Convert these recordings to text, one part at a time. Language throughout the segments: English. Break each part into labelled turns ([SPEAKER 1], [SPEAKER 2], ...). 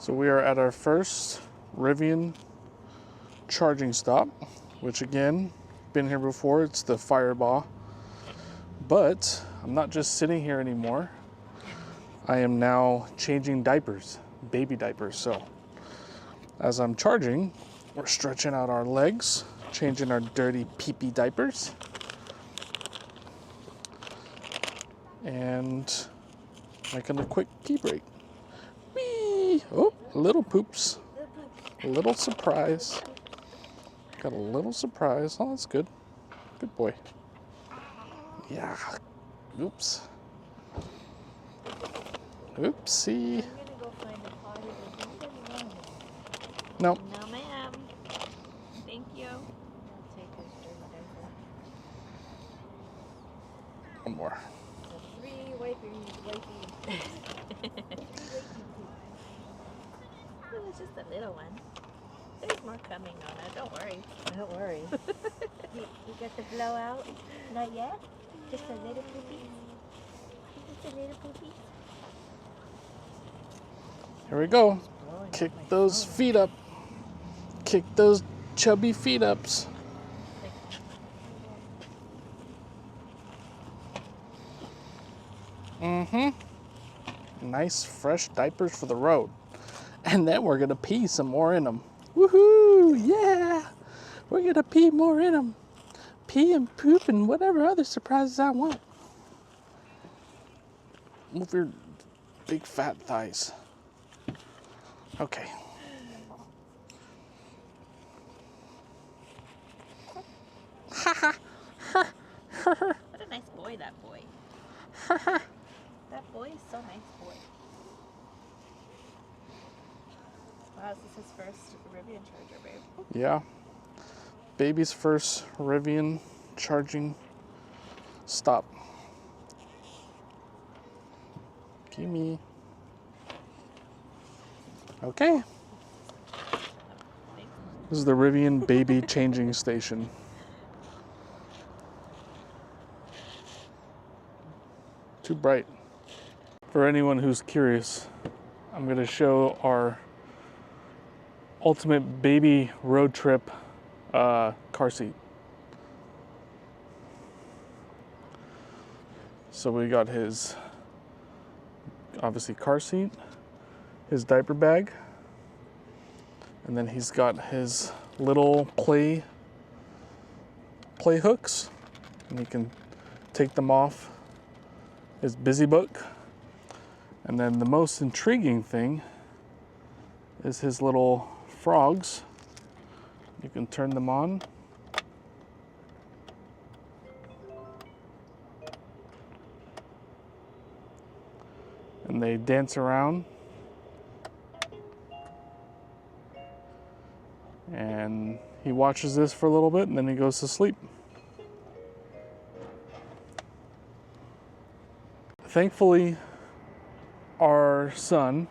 [SPEAKER 1] So we are at our first Rivian charging stop, which again, been here before, it's the Fireball. But I'm not just sitting here anymore. I am now changing diapers, baby diapers. So as I'm charging, we're stretching out our legs, changing our dirty pee-pee diapers. And making a quick pee break. Whee! Oh, little poops. A little surprise. Got a little surprise. Oh, that's good. Good boy. Yeah. Oops. Oopsie.
[SPEAKER 2] I'm gonna go find a potty.
[SPEAKER 1] Nope.
[SPEAKER 2] No, ma'am. Thank you. I'll take his dirty diaper.
[SPEAKER 1] One more.
[SPEAKER 2] Three wipey. It was just a little one. There's more coming, Nona. Don't worry. Don't worry. you got the blowout? Not yet? Just a little poopy? Just a little poopy?
[SPEAKER 1] Here we go. Kick those feet up. Kick those chubby feet ups. Nice fresh diapers for the road. And then we're gonna pee some more in them. Woohoo! Yeah! We're gonna pee more in them. Pee and poop and whatever other surprises I want. Move your big fat thighs. Okay.
[SPEAKER 2] What a nice boy, that boy. That boy is so nice boy. Wow, this is his first Rivian charger, babe.
[SPEAKER 1] Yeah. Baby's first Rivian charging stop. Gimme. Okay. This is the Rivian baby changing station. Too bright. For anyone who's curious, I'm going to show our ultimate baby road trip car seat. So we got his, obviously, car seat, his diaper bag, and then he's got his little play hooks, and you can take them off his busy book. And then the most intriguing thing is his little frogs. You can turn them on. And they dance around. And he watches this for a little bit and then he goes to sleep. Thankfully, our son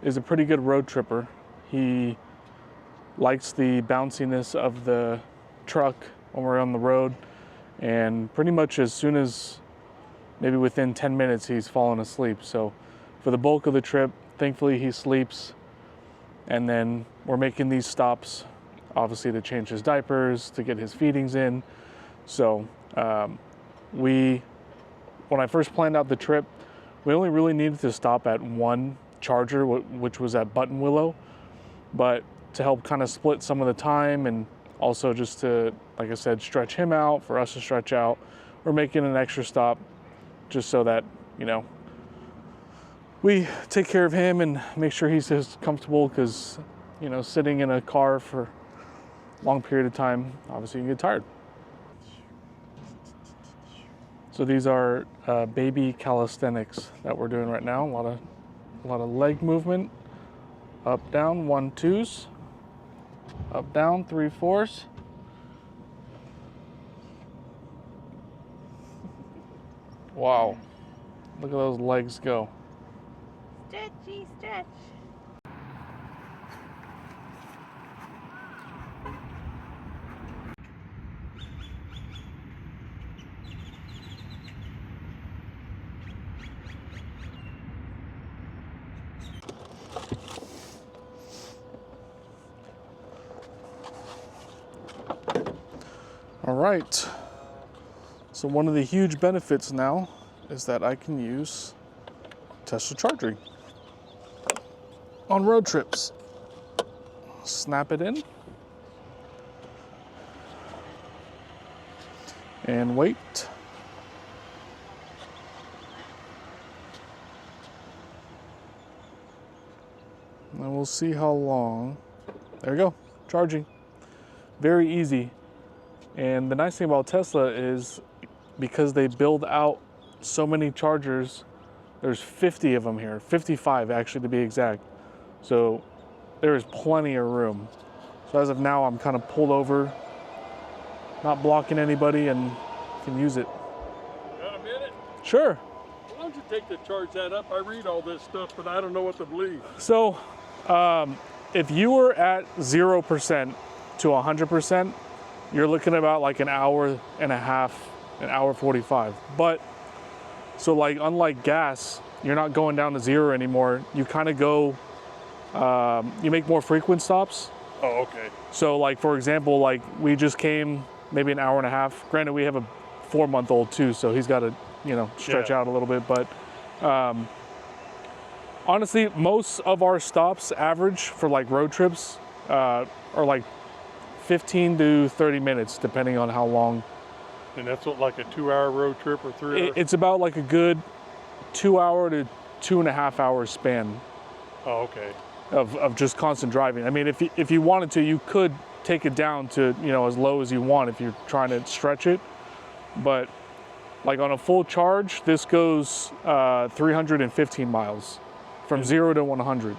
[SPEAKER 1] is a pretty good road tripper. He likes the bounciness of the truck when we're on the road, and pretty much as soon as, maybe within 10 minutes, he's fallen asleep. So for the bulk of the trip, thankfully he sleeps, and then we're making these stops, obviously to change his diapers, to get his feedings in. So when I first planned out the trip, we only really needed to stop at one charger, which was at Button Willow, but to help kind of split some of the time, and also just to, like I said, stretch him out, for us to stretch out, we're making an extra stop just so that, you know, we take care of him and make sure he's as comfortable, because, you know, sitting in a car for a long period of time, obviously you get tired. So these are baby calisthenics that we're doing right now. A lot of leg movement, up, down, 1-2s, up, down, 3-4s. Wow, look at those legs go.
[SPEAKER 2] Stretchy, stretch.
[SPEAKER 1] All right. So one of the huge benefits now is that I can use Tesla charging on road trips. Snap it in and wait. And we'll see how long. There we go, charging. Very easy. And the nice thing about Tesla is because they build out so many chargers, there's 50 of them here, 55 actually to be exact. So there is plenty of room. So as of now, I'm kind of pulled over, not blocking anybody, and can use it.
[SPEAKER 3] Got a minute?
[SPEAKER 1] Sure.
[SPEAKER 3] Why don't you take to charge that up? I read all this stuff, but I don't know what to believe.
[SPEAKER 1] So if you were at 0% to 100%, you're looking at about like an hour and a half, an hour 45. But so like unlike gas, you're not going down to zero anymore. You kind of go, you make more frequent stops.
[SPEAKER 3] Oh, okay.
[SPEAKER 1] So like, for example, like we just came maybe an hour and a half. Granted, we have a 4-month-old too, so he's got to, you know, stretch out a little bit. But honestly, most of our stops average for like road trips are like 15 to 30 minutes, depending on how long.
[SPEAKER 3] And that's what, like a 2-hour road trip or 3 hours?
[SPEAKER 1] It's about like a good 2-hour to 2.5-hour span.
[SPEAKER 3] Oh, okay.
[SPEAKER 1] Of just constant driving. I mean, if you wanted to, you could take it down to, you know, as low as you want if you're trying to stretch it. But like on a full charge, this goes 315 miles from 0 to 100.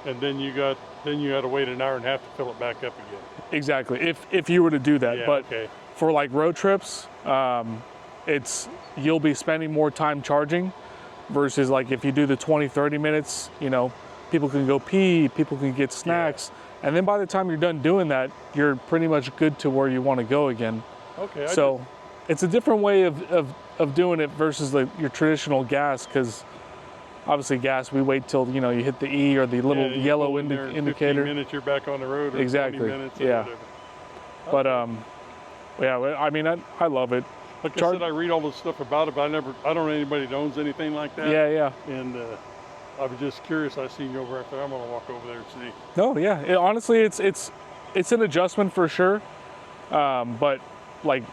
[SPEAKER 3] And then you got to wait an hour and a half to fill it back up again.
[SPEAKER 1] Exactly. If you were to do that,
[SPEAKER 3] Yeah,
[SPEAKER 1] but
[SPEAKER 3] okay.
[SPEAKER 1] for like road trips, you'll be spending more time charging versus like if you do the 20-30 minutes, you know, people can go pee, people can get snacks, and then by the time you're done doing that, you're pretty much good to where you want to go again.
[SPEAKER 3] Okay.
[SPEAKER 1] So it's a different way of doing it versus like your traditional gas, because obviously gas, we wait till, you know, you hit the E or the little yellow indicator.
[SPEAKER 3] 15 minutes you're back on the road, or
[SPEAKER 1] Exactly.
[SPEAKER 3] 20 minutes.
[SPEAKER 1] Yeah.
[SPEAKER 3] Or
[SPEAKER 1] But yeah, I mean, I love it.
[SPEAKER 3] like I said, I read all this stuff about it, but I don't know anybody that owns anything like that.
[SPEAKER 1] Yeah.
[SPEAKER 3] And I was just curious. I seen you over there. I'm gonna walk over there and see.
[SPEAKER 1] No, yeah. Honestly, it's an adjustment for sure. But like,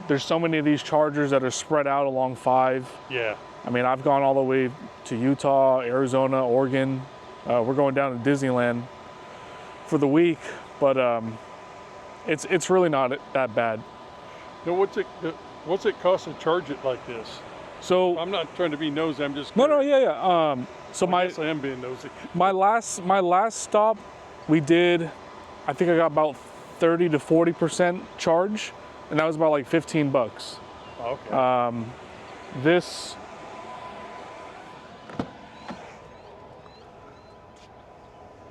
[SPEAKER 1] there's so many of these chargers that are spread out along 5.
[SPEAKER 3] Yeah.
[SPEAKER 1] I mean, I've gone all the way to Utah, Arizona, Oregon. We're going down to Disneyland for the week, but it's really not that bad.
[SPEAKER 3] Now, what's it cost to charge it like this?
[SPEAKER 1] So
[SPEAKER 3] I'm not trying to be nosy. I'm just
[SPEAKER 1] no,
[SPEAKER 3] curious.
[SPEAKER 1] yeah. So
[SPEAKER 3] I guess I am being nosy.
[SPEAKER 1] my last stop, we did, I think I got about 30 to 40% charge, and that was about like $15.
[SPEAKER 3] Okay.
[SPEAKER 1] This,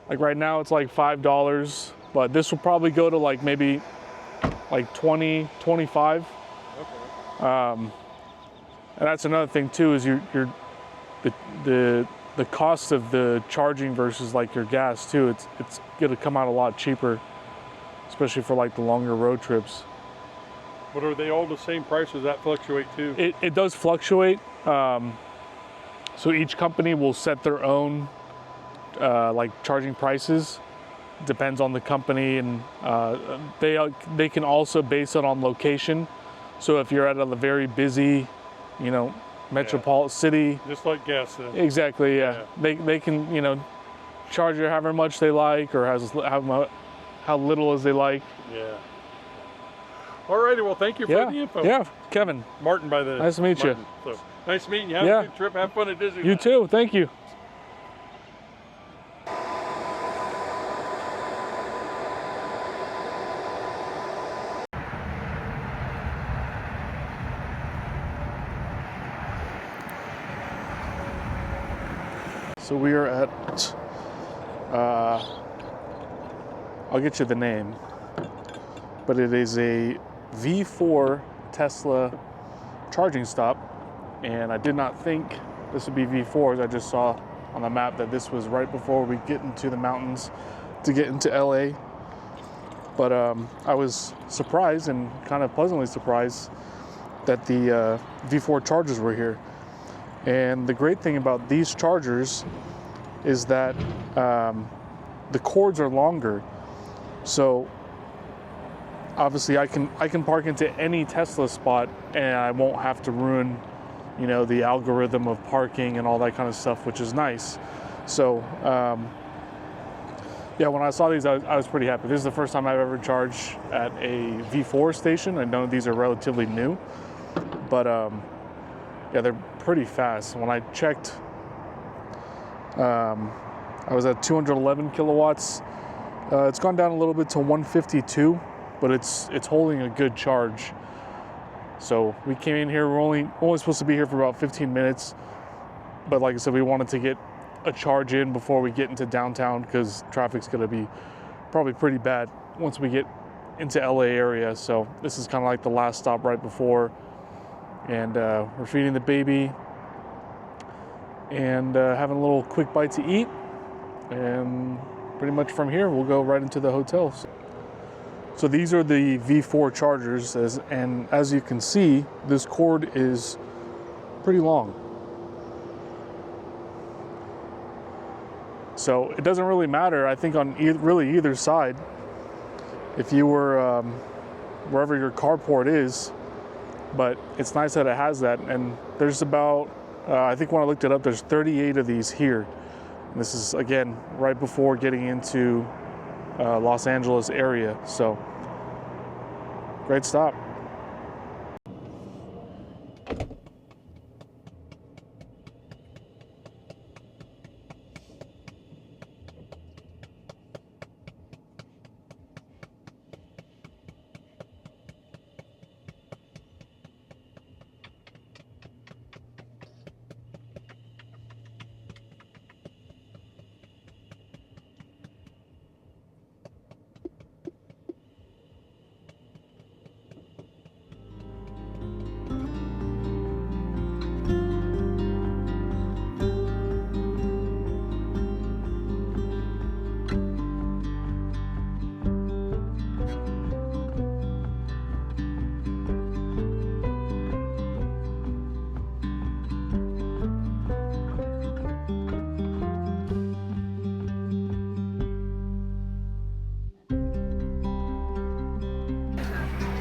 [SPEAKER 1] like right now it's like $5, but this will probably go to like maybe like 20, 25.
[SPEAKER 3] Okay.
[SPEAKER 1] And that's another thing too, is the cost of the charging versus like your gas too. It's gonna come out a lot cheaper, especially for like the longer road trips.
[SPEAKER 3] But are they all the same price, or does that fluctuate too?
[SPEAKER 1] It does fluctuate. So each company will set their own like charging prices. Depends on the company, and they can also base it on location. So if you're at a very busy, you know, metropolitan city,
[SPEAKER 3] Just like gas then.
[SPEAKER 1] exactly, yeah. They can, you know, charge you however much they like, or how little as they like.
[SPEAKER 3] Yeah. Alrighty, well, thank you for the info.
[SPEAKER 1] Yeah, Kevin.
[SPEAKER 3] Martin, by the
[SPEAKER 1] Nice to meet you.
[SPEAKER 3] So, nice meeting you. Have
[SPEAKER 1] Yeah.
[SPEAKER 3] a good trip. Have fun at Disneyland.
[SPEAKER 1] You too. Thank you. So we are at, I'll get you the name, but it is a V4 Tesla charging stop, and I did not think this would be V4s. I just saw on the map that this was right before we get into the mountains to get into LA. But I was surprised and kind of pleasantly surprised that the V4 chargers were here. And the great thing about these chargers is that the cords are longer. So obviously I can park into any Tesla spot and I won't have to ruin, you know, the algorithm of parking and all that kind of stuff, which is nice. So yeah, when I saw these, I was pretty happy. This is the first time I've ever charged at a V4 station. I know these are relatively new, but yeah, they're pretty fast. When I checked, I was at 211 kilowatts. It's gone down a little bit to 152, but it's holding a good charge. So we came in here, we're only supposed to be here for about 15 minutes. But like I said, we wanted to get a charge in before we get into downtown because traffic's gonna be probably pretty bad once we get into LA area. So this is kind of like the last stop right before. And we're feeding the baby and having a little quick bite to eat. And pretty much from here, we'll go right into the hotels. So these are the V4 chargers, and as you can see, this cord is pretty long. So it doesn't really matter, I think, on really either side. If you were wherever your carport is, but it's nice that it has that. And there's about, I think when I looked it up, there's 38 of these here. And this is, again, right before getting into Los Angeles area. So great stop.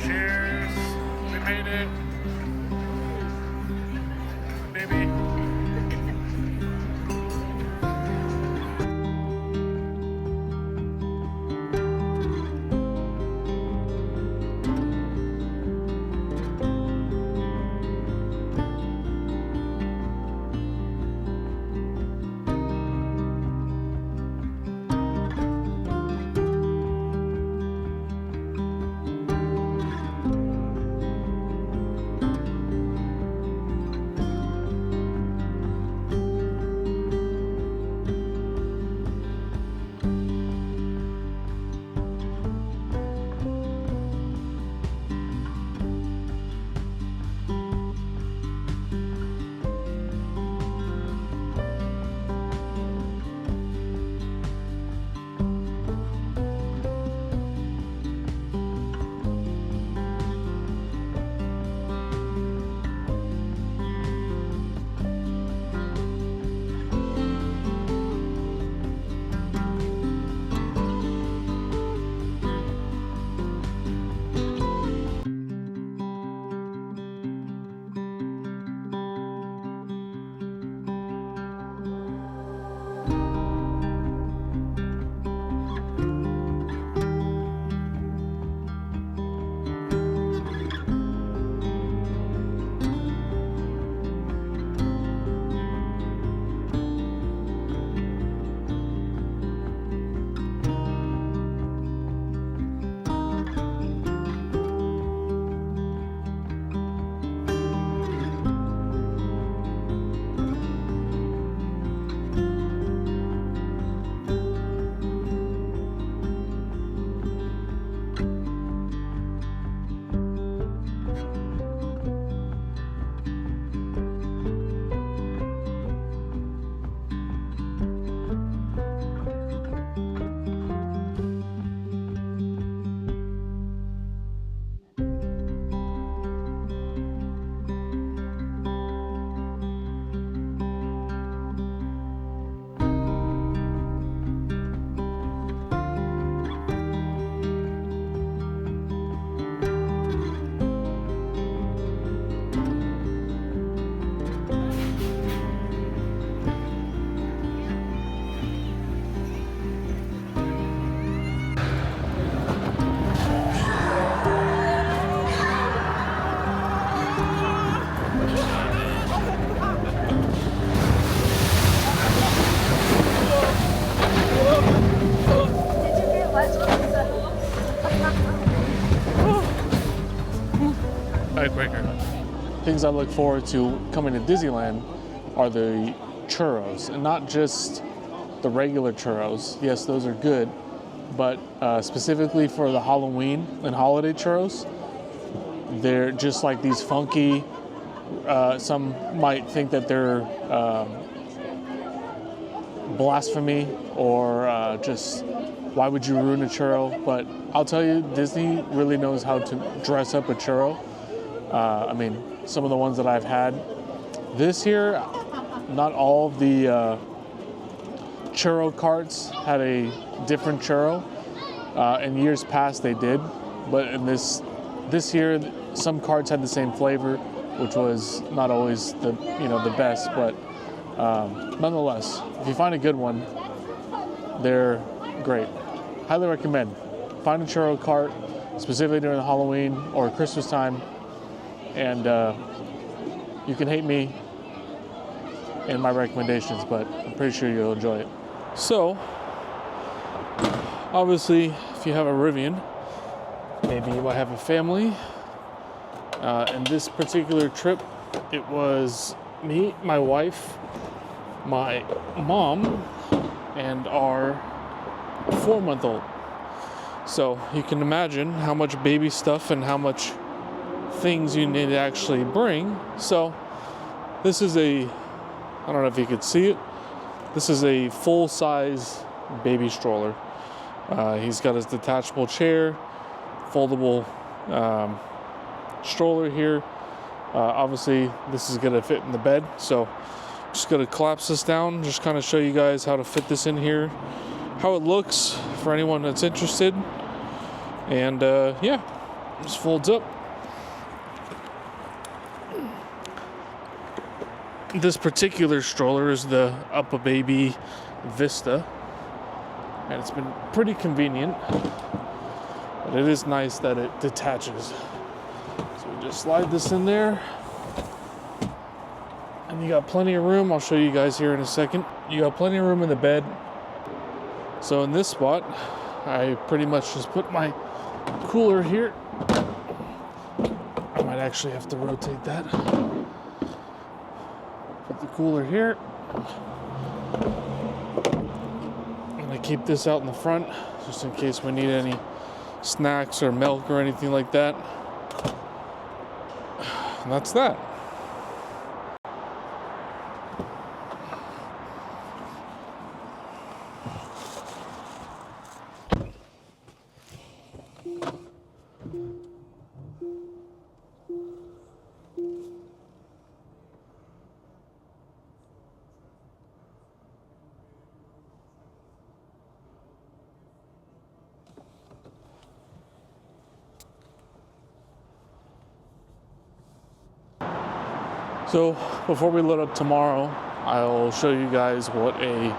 [SPEAKER 1] Cheers. We made it. Baby. Icebreaker. Things I look forward to coming to Disneyland are the churros, and not just the regular churros. Yes, those are good, but specifically for the Halloween and holiday churros, they're just like these funky. Some might think that they're blasphemy or just why would you ruin a churro? But I'll tell you, Disney really knows how to dress up a churro. I mean, some of the ones that I've had this year, not all of the churro carts had a different churro. In years past they did, but in this year some carts had the same flavor, which was not always the best, but nonetheless, if you find a good one, they're great. Highly recommend. Find a churro cart, specifically during the Halloween or Christmas time, and you can hate me and my recommendations, but I'm pretty sure you'll enjoy it. So, obviously, if you have a Rivian, maybe you might have a family. In this particular trip, it was me, my wife, my mom, and our 4-month-old. So you can imagine how much baby stuff and how much things you need to actually bring. So this is I don't know if you could see it, this is a full-size baby stroller. He's got his detachable chair, foldable stroller here. Obviously this is gonna fit in the bed, so just gonna collapse this down, just kind of show you guys how to fit this in here, how it looks for anyone that's interested. And yeah, just folds up. This particular stroller is the UPPAbaby Vista, and it's been pretty convenient, but it is nice that it detaches. So we just slide this in there, and you got plenty of room. I'll show you guys here in a second. You got plenty of room in the bed. So in this spot, I pretty much just put my cooler here. I might actually have to rotate that. Put the cooler here. And I keep this out in the front, just in case we need any snacks or milk or anything like that. And that's that. So before we load up tomorrow, I'll show you guys what a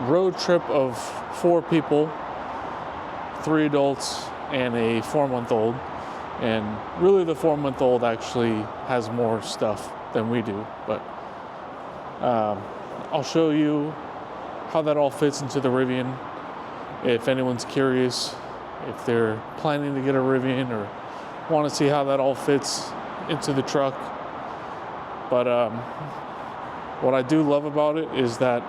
[SPEAKER 1] road trip of 4 people, 3 adults, and a 4-month-old. And really the 4-month-old actually has more stuff than we do, but I'll show you how that all fits into the Rivian. If anyone's curious, if they're planning to get a Rivian or want to see how that all fits into the truck. But what I do love about it is that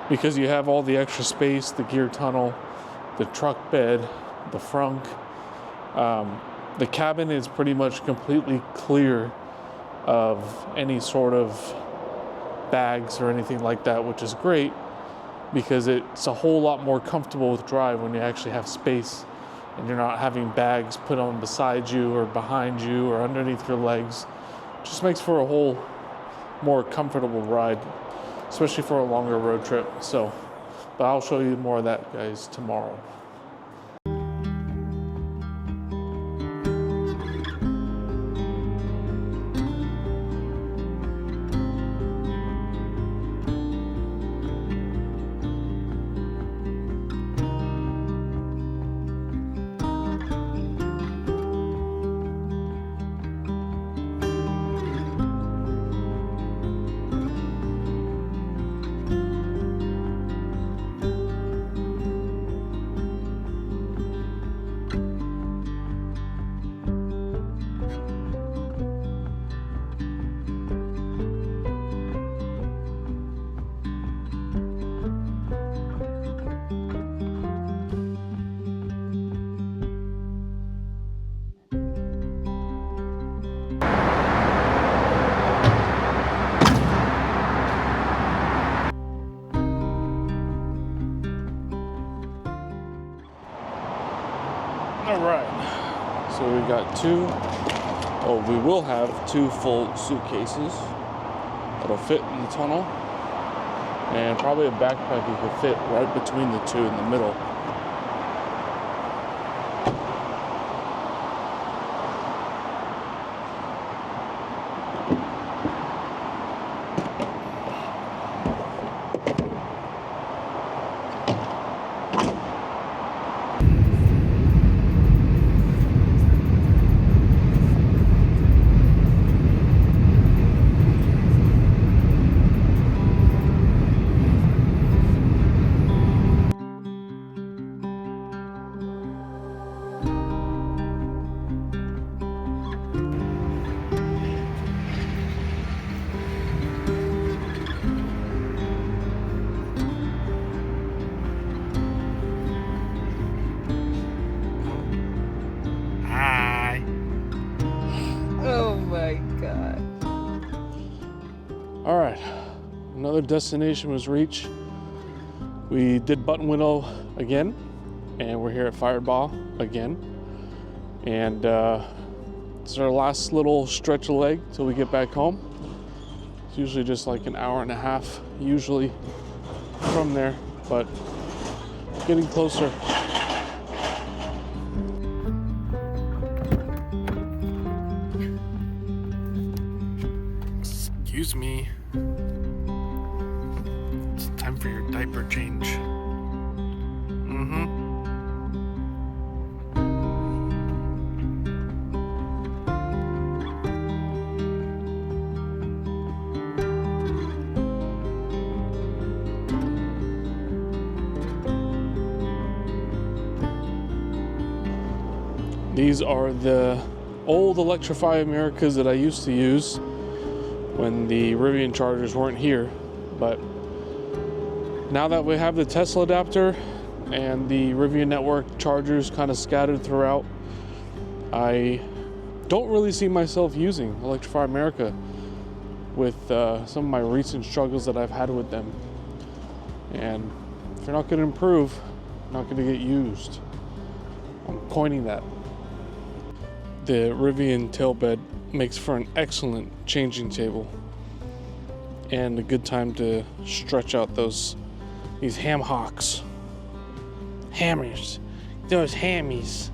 [SPEAKER 1] because you have all the extra space, the gear tunnel, the truck bed, the frunk, the cabin is pretty much completely clear of any sort of bags or anything like that, which is great because it's a whole lot more comfortable with drive when you actually have space and you're not having bags put on beside you or behind you or underneath your legs. It just makes for a whole more comfortable ride, especially for a longer road trip. So, but I'll show you more of that, guys, tomorrow. So we got we will have 2 full suitcases that'll fit in the tunnel, and probably a backpack you could fit right between the 2 in the middle.
[SPEAKER 2] Oh my God.
[SPEAKER 1] All right, another destination was reached. We did Button Window again, and we're here at Fireball again. And it's our last little stretch of leg till we get back home. It's usually just like an hour and a half, usually from there, but getting closer. Excuse me. It's time for your diaper change. These are the old Electrify Americas that I used to use when the Rivian chargers weren't here. But now that we have the Tesla adapter and the Rivian network chargers kind of scattered throughout, I don't really see myself using Electrify America with some of my recent struggles that I've had with them. And if they're not going to improve, they're not going to get used. I'm coining that. The Rivian tailbed makes for an excellent changing table and a good time to stretch out these ham hocks. Hammers. Those hammies.